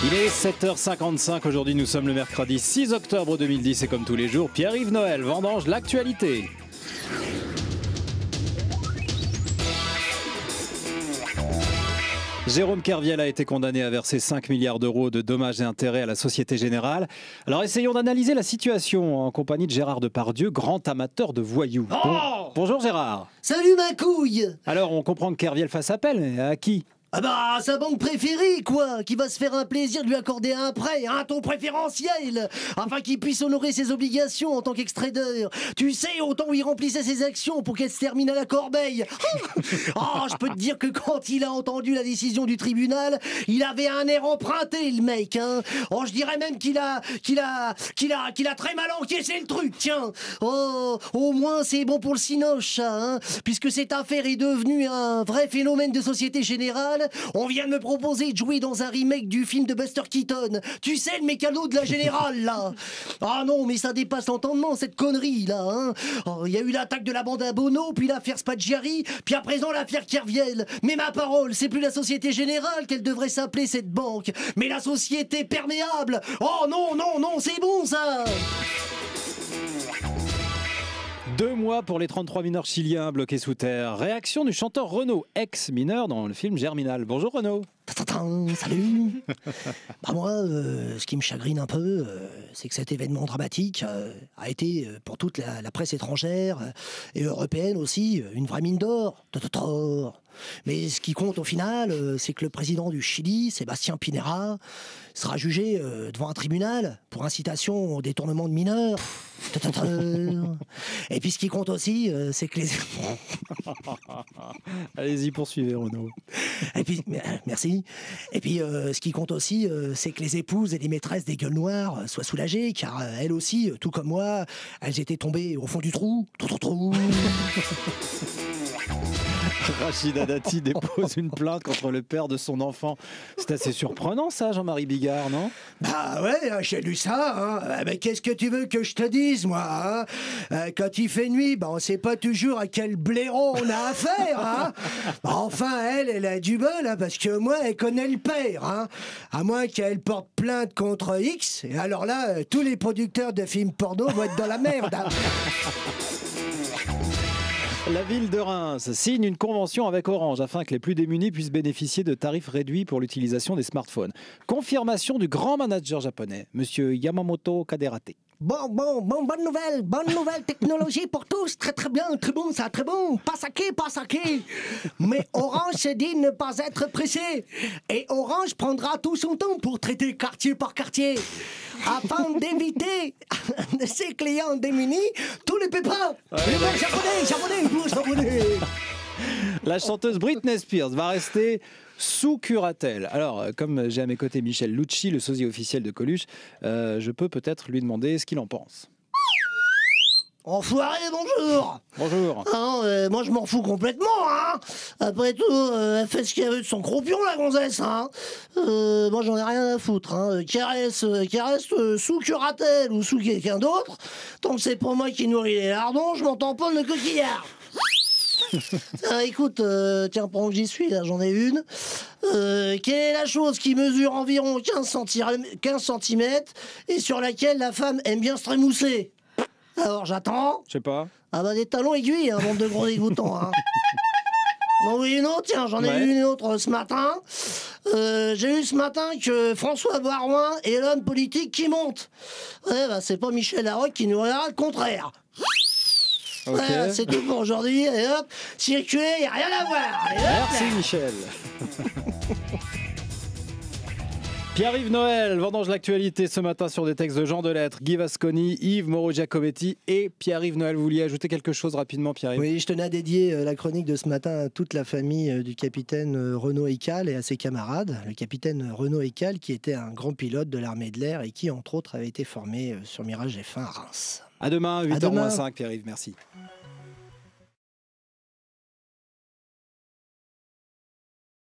Il est 7h55, aujourd'hui nous sommes le mercredi 6 octobre 2010 et comme tous les jours, Pierre-Yves Noël vendange l'actualité. Jérôme Kerviel a été condamné à verser 5 milliards d'euros de dommages et intérêts à la Société Générale. Alors essayons d'analyser la situation en compagnie de Gérard Depardieu, grand amateur de voyous. Bonjour Gérard. Salut ma couille. Alors on comprend que Kerviel fasse appel, mais à qui ? Ah bah, sa banque préférée, quoi, qui va se faire un plaisir de lui accorder un prêt, un taux préférentiel, afin qu'il puisse honorer ses obligations en tant qu'ex-trader. Tu sais, au temps où il remplissait ses actions pour qu'elles se terminent à la corbeille. Oh, je peux te dire que quand il a entendu la décision du tribunal, il avait un air emprunté, le mec, hein. Oh, je dirais même qu'il a très mal encaissé le truc, tiens. Oh, au moins c'est bon pour le cinoche, ça, hein, puisque cette affaire est devenue un vrai phénomène de Société Générale. On vient de me proposer de jouer dans un remake du film de Buster Keaton. Tu sais, le mécano de la Générale, là. Ah non, mais ça dépasse l'entendement, cette connerie, là. Hein. Oh, y a eu l'attaque de la bande à Bono, puis l'affaire Spaggiari, puis à présent l'affaire Kerviel. Mais ma parole, c'est plus la Société Générale qu'elle devrait s'appeler, cette banque, mais la Société Perméable. Oh non, non, non, c'est bon, ça. 2 mois pour les 33 mineurs chiliens bloqués sous terre. Réaction du chanteur Renaud, ex-mineur dans le film Germinal. Bonjour Renaud. Salut. Bah moi, ce qui me chagrine un peu, c'est que cet événement dramatique a été, pour toute la presse étrangère et européenne aussi, une vraie mine d'or. Mais ce qui compte au final, c'est que le président du Chili, Sébastien Pinera, sera jugé devant un tribunal pour incitation au détournement de mineurs. Et puis ce qui compte aussi, c'est que les... Allez-y, poursuivez Renaud. Et puis, merci. Et puis ce qui compte aussi, c'est que les épouses et les maîtresses des gueules noires soient soulagées, car elles aussi, tout comme moi, elles étaient tombées au fond du trou. Rachida Dati dépose une plainte contre le père de son enfant. C'est assez surprenant ça, Jean-Marie Bigard, non ? Bah ouais, j'ai lu ça. Hein. Mais qu'est-ce que tu veux que je te dise, moi, hein. Quand il fait nuit, bah, on sait pas toujours à quel blaireau on a affaire. Hein. Bah, enfin, elle a du bol, hein, parce que moi, elle connaît le père. Hein. À moins qu'elle porte plainte contre X. Et alors là, tous les producteurs de films porno vont être dans la merde. Hein. La ville de Reims signe une convention avec Orange afin que les plus démunis puissent bénéficier de tarifs réduits pour l'utilisation des smartphones. Confirmation du grand manager japonais, Monsieur Yamamoto Kaderate. Bonne nouvelle technologie pour tous, très bien, très bon, ça, très bon, pas saké. Mais Orange s'est dit ne pas être pressé, et Orange prendra tout son temps pour traiter quartier par quartier, afin d'éviter de ses clients démunis tous les pépins. Japonais. La chanteuse Britney Spears va rester sous curatelle. Alors, comme j'ai à mes côtés Michel Lucci, le sosie officiel de Coluche, je peux peut-être lui demander ce qu'il en pense. Enfoiré, bonjour. Bonjour. Ah, moi je m'en fous complètement, hein. Après tout, elle fait ce qu'elle veut de son croupion, la gonzesse, hein. Moi j'en ai rien à foutre, hein. Qu'elle reste sous curatelle ou sous quelqu'un d'autre, tant que c'est pour moi qui nourrit les lardons, je m'en tamponne le coquillard. Écoute, tiens, pendant que j'y suis, là, j'en ai une. Quelle est la chose qui mesure environ 15 cm et sur laquelle la femme aime bien se trémousser? Alors j'attends. Je sais pas. Ah bah des talons aiguilles, un bande de gros dégoûtants. Hein. J'en ai une autre, tiens, j'en ai eu une autre ce matin. J'ai eu ce matin que François Barouin est l'homme politique qui monte. Ouais, bah c'est pas Michel Larocque qui nous dira le contraire. Okay. Ouais, c'est tout pour aujourd'hui. Et hop, circuler, y a rien à voir. Allez, hop, merci Michel. Pierre-Yves Noël vendange l'actualité ce matin sur des textes de Jean Delettre, Guy Vasconi, Yves Moreau-Giacometti et Pierre-Yves Noël. Vous vouliez ajouter quelque chose rapidement, Pierre-Yves ? Oui, je tenais à dédier la chronique de ce matin à toute la famille du capitaine Renaud Ecal et à ses camarades. Le capitaine Renaud Ecal qui était un grand pilote de l'armée de l'air et qui, entre autres, avait été formé sur Mirage F1 à Reims. À demain, 8h-5, Pierre-Yves, merci.